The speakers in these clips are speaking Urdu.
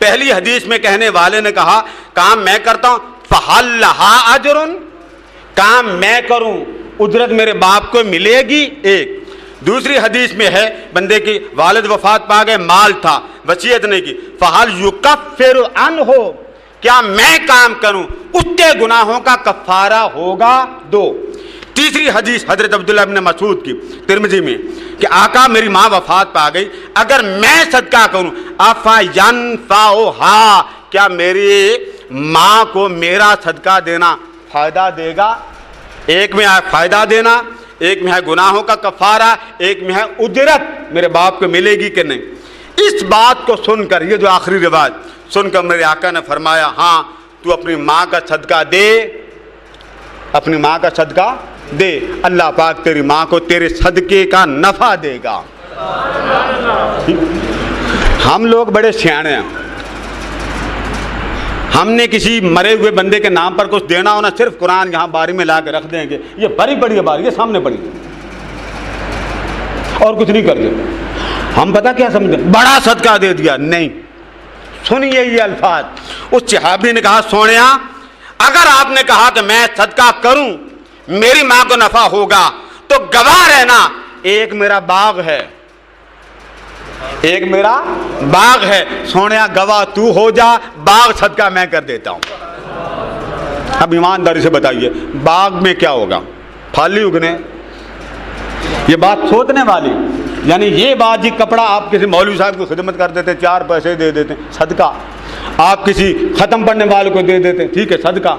پہلی حدیث میں کہنے والے نے کہا کام میں کرتا ہوں فہل لہا اجرن، کام میں کروں اجرت میرے باپ کو ملے گی، ایک۔ دوسری حدیث میں ہے بندے کی والد وفات پا گئے، مال تھا، وصیت نہیں کی، فہل یکفر عنہ، کیا میں کام کروں اس کے گناہوں کا کفارہ ہوگا، دو۔ تیسری حدیث حضرت عبداللہ ابن مسعود کی ترمذی میں کہ آقا میری ماں وفات پا گئی، اگر میں صدقہ کروں افینفعھا، کیا میری ماں کو میرا صدقہ دینا فائدہ دے گا؟ ایک میں ہے فائدہ دینا، ایک میں ہے گناہوں کا کفارہ، ایک میں ہے اجرت میرے باپ کو ملے گی کہ نہیں۔ اس بات کو سن کر، یہ جو آخری روایت سن کر میرے آقا نے فرمایا ہاں تو اپنی ماں کا صدقہ دے، اپنی ماں کا صدقہ دے، اللہ پاک تیری ماں کو تیرے صدقے کا نفع دے گا۔ ہم لوگ بڑے سیانے ہیں، ہم نے کسی مرے ہوئے بندے کے نام پر کچھ دینا ہونا، صرف قرآن یہاں باری میں لا کے رکھ دیں گے، یہ بڑی بڑی باری، یہ سامنے پڑی اور کچھ نہیں کر دیں۔ ہم پتہ کیا سمجھیں، بڑا صدقہ دے دیا، نہیں۔ سنیے یہ الفاظ، اس صحابی نے کہا سونیا اگر آپ نے کہا کہ میں صدقہ کروں میری ماں کو نفع ہوگا تو گواہ رہنا، ایک میرا باغ ہے، ایک میرا باغ ہے، سونیا گواہ تو ہو جا، باغ صدقہ میں کر دیتا ہوں۔ اب ایمانداری سے بتائیے باغ میں کیا ہوگا؟ پھل ہی اگنے؟ یہ بات سوچنے والی، یعنی یہ بات جی کپڑا آپ کسی مولوی صاحب کو خدمت کر دیتے، 4 پیسے دے دیتے صدقہ، آپ کسی ختم پڑھنے والے کو دے دیتے، ٹھیک ہے صدقہ،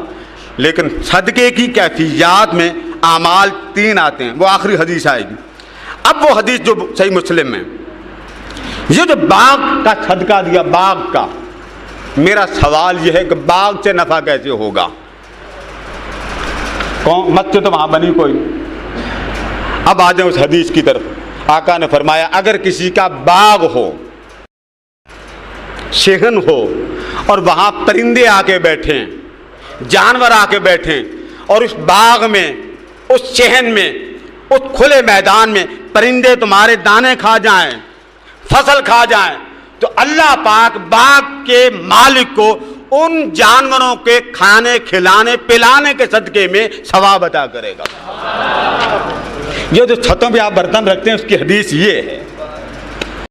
لیکن صدقے کی کیفیات میں اعمال 3 آتے ہیں، وہ آخری حدیث آئے گی۔ اب وہ حدیث جو صحیح مسلم میں، یہ جو باغ کا صدقہ دیا، باغ کا، میرا سوال یہ ہے کہ باغ سے نفع کیسے ہوگا؟ مسجد تو وہاں بنی کوئی۔ اب آ جائیں اس حدیث کی طرف، آقا نے فرمایا اگر کسی کا باغ ہو، شہن ہو، اور وہاں پرندے آ کے بیٹھیں، جانور آ کے بیٹھیں، اور اس باغ میں، اس شہن میں، اس کھلے میدان میں پرندے تمہارے دانے کھا جائیں، فصل کھا جائیں، تو اللہ پاک باغ کے مالک کو ان جانوروں کے کھانے کھلانے پلانے کے صدقے میں ثواب عطا کرے گا۔ یہ جو چھتوں پہ آپ برتن رکھتے ہیں اس کی حدیث یہ ہے۔